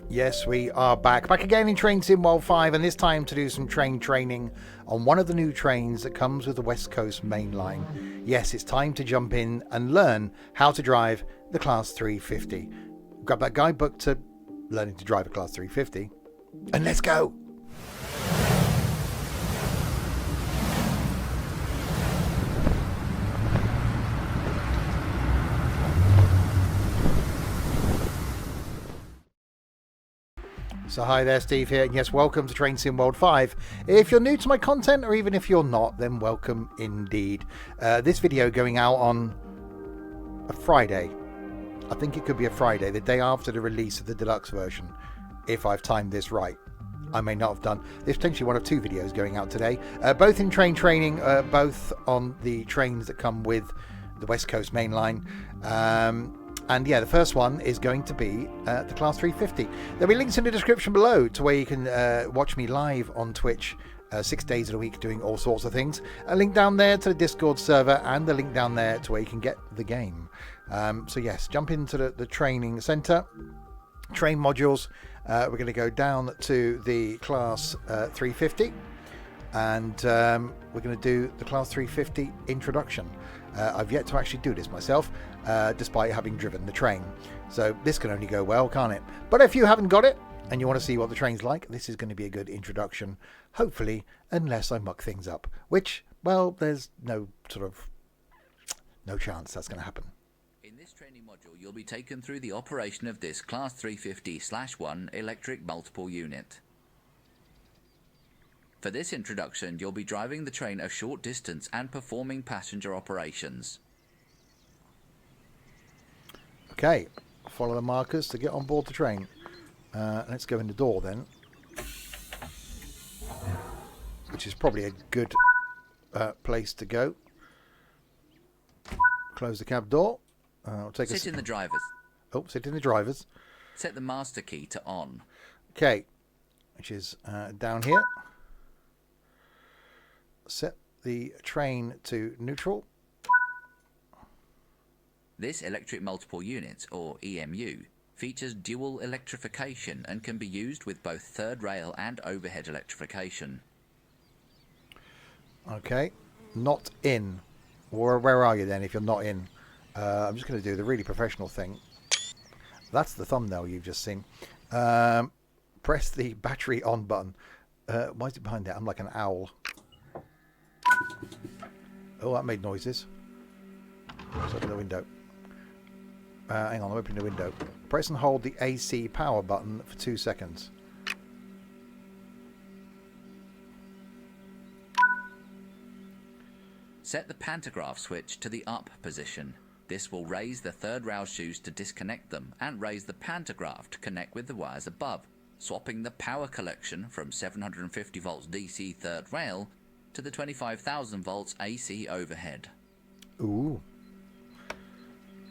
Yes, we are back again in Train Sim World 5, and this time to do some train training on one of the new trains that comes with the West Coast Main Line. Yes, it's time to jump in and learn how to drive the Class 350. Grab that guidebook to learning to drive a Class 350, and let's go! So hi there, Steve here, and yes, welcome to Train Sim World 5. If you're new to my content, or even if you're not, then welcome indeed. This video going out on a Friday. I think it could be a Friday, the day after the release of the deluxe version, if I've timed this right. I may not have done. There's potentially one of two videos going out today, both in train training, both on the trains that come with the West Coast Main Line. And yeah, the first one is going to be the Class 350. There'll be links in the description below to where you can watch me live on Twitch 6 days of the week doing all sorts of things. A link down there to the Discord server and the link down there to where you can get the game. So yes, jump into the training center. Train modules. We're going to go down to the Class 350. And we're going to do the Class 350 introduction. I've yet to actually do this myself, despite having driven the train. So this can only go well, can't it? But if you haven't got it and you want to see what the train's like, this is going to be a good introduction, hopefully, unless I muck things up. Which, well, there's no chance that's going to happen. In this training module, you'll be taken through the operation of this Class 350/1 electric multiple unit. For this introduction, you'll be driving the train a short distance and performing passenger operations. Okay, follow the markers to get on board the train. Let's go in the door then, which is probably a good place to go. Close the cab door. Sit in the driver's. Oh, sit in the driver's. Set the master key to on. Okay, which is down here. Set the train to neutral. This electric multiple unit, or EMU, features dual electrification and can be used with both third rail and overhead electrification. Okay, not in. Where are you then if you're not in? I'm just going to do the really professional thing. That's the thumbnail you've just seen. Press the battery on button. Why is it behind there? I'm like an owl. Oh, that made noises. Let's open the window. Hang on, I'm opening the window. Press and hold the AC power button for 2 seconds. Set the pantograph switch to the up position. This will raise the third rail shoes to disconnect them and raise the pantograph to connect with the wires above, swapping the power collection from 750 volts DC third rail to the 25,000 volts AC overhead. Ooh.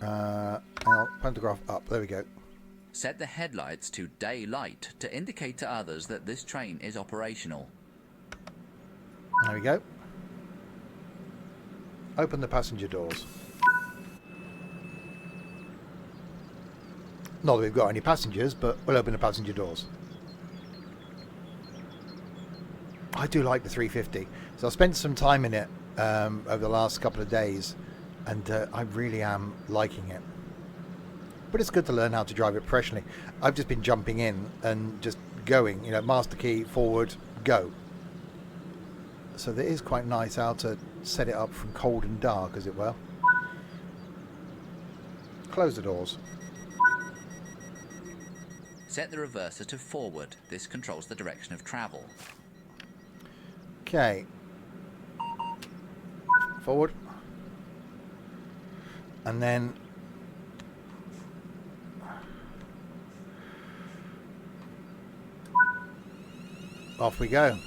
Hang on, pantograph up. There we go. Set the headlights to daylight to indicate to others that this train is operational. There we go. Open the passenger doors. Not that we've got any passengers, but we'll open the passenger doors. I do like the 350. So I spent some time in it over the last couple of days, and I really am liking it. But it's good to learn how to drive it professionally. I've just been jumping in and just going, you know, master key, forward, go. So that is quite nice how to set it up from cold and dark, as it were. Close the doors. Set the reverser to forward. This controls the direction of travel. Okay. Forward. And then off we go.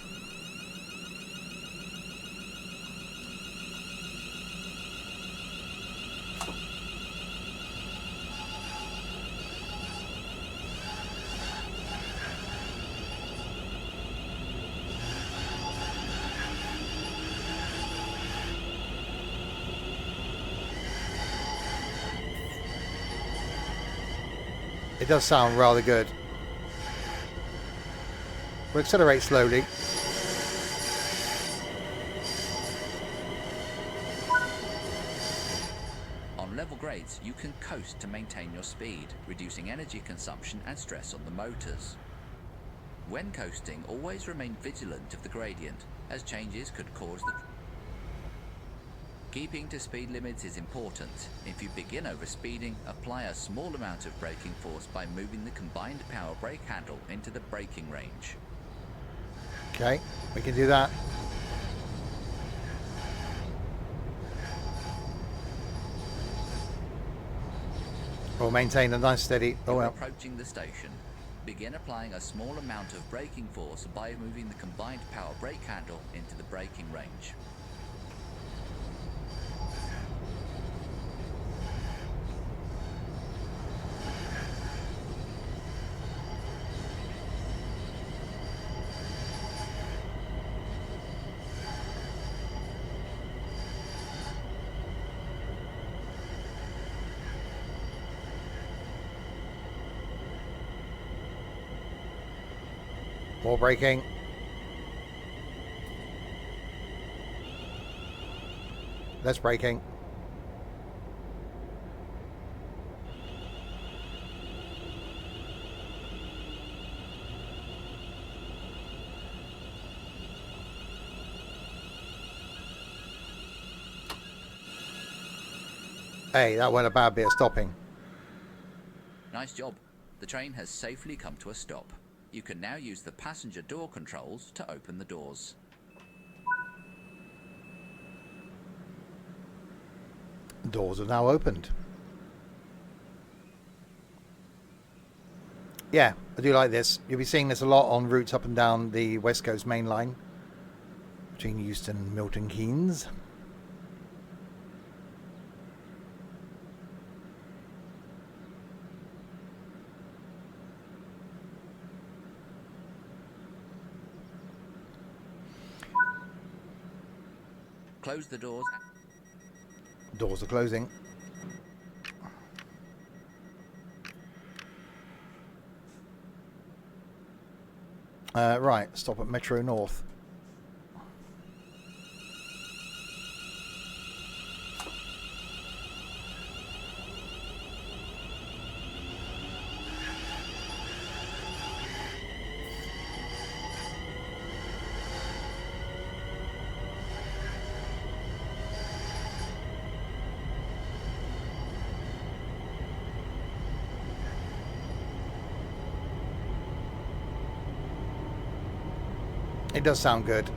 It does sound rather good. We'll accelerate slowly. On level grades, you can coast to maintain your speed, reducing energy consumption and stress on the motors. When coasting, always remain vigilant of the gradient, as changes could cause the... Keeping to speed limits is important. If you begin overspeeding, apply a small amount of braking force by moving the combined power brake handle into the braking range. Okay, we can do that. We'll maintain a nice steady... Oh, well. Approaching the station. Begin applying a small amount of braking force by moving the combined power brake handle into the braking range. More braking. Less braking. Hey, that went a bad bit of stopping. Nice job. The train has safely come to a stop. You can now use the passenger door controls to open the doors. Doors are now opened. Yeah, I do like this. You'll be seeing this a lot on routes up and down the West Coast main line between Euston and Milton Keynes. Close the doors. Doors are closing. Right, stop at Metro North. It does sound good.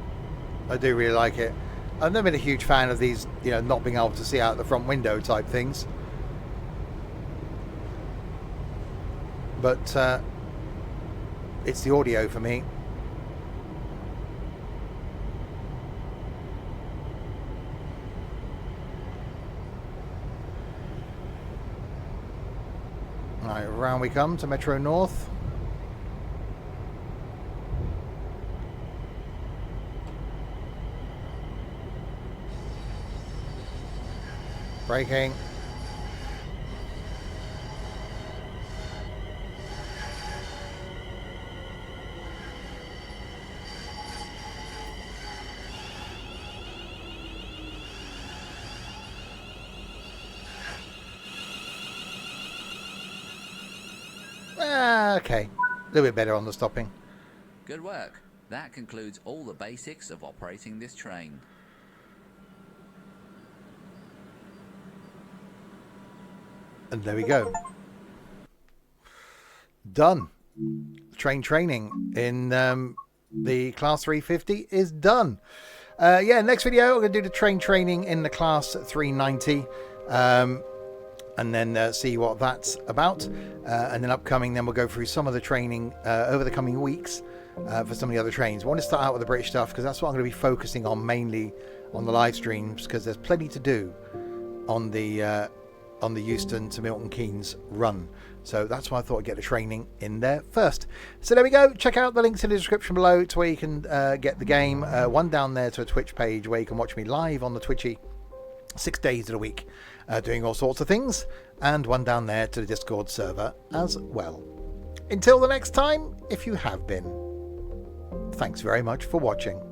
I do really like it. I've never been a huge fan of these, you know, not being able to see out the front window type things. But it's the audio for me. Right, around we come to Metro North. Braking. Okay, a little bit better on the stopping. Good work. That concludes all the basics of operating this train. And there we go. Done. Train training in the Class 350 is done. Yeah, next video, we're going to do the train training in the Class 390. And then see what that's about. And then upcoming, then we'll go through some of the training over the coming weeks for some of the other trains. I want to start out with the British stuff because that's what I'm going to be focusing on mainly on the live streams, because there's plenty to do on the Euston to Milton Keynes run. So that's why I thought I'd get the training in there first. So there we go. Check out the links in the description below to where you can get the game. One down there to a Twitch page where you can watch me live on the Twitchy 6 days of the week doing all sorts of things, and one down there to the Discord server as well. Until the next time, if you have been. thanks very much for watching.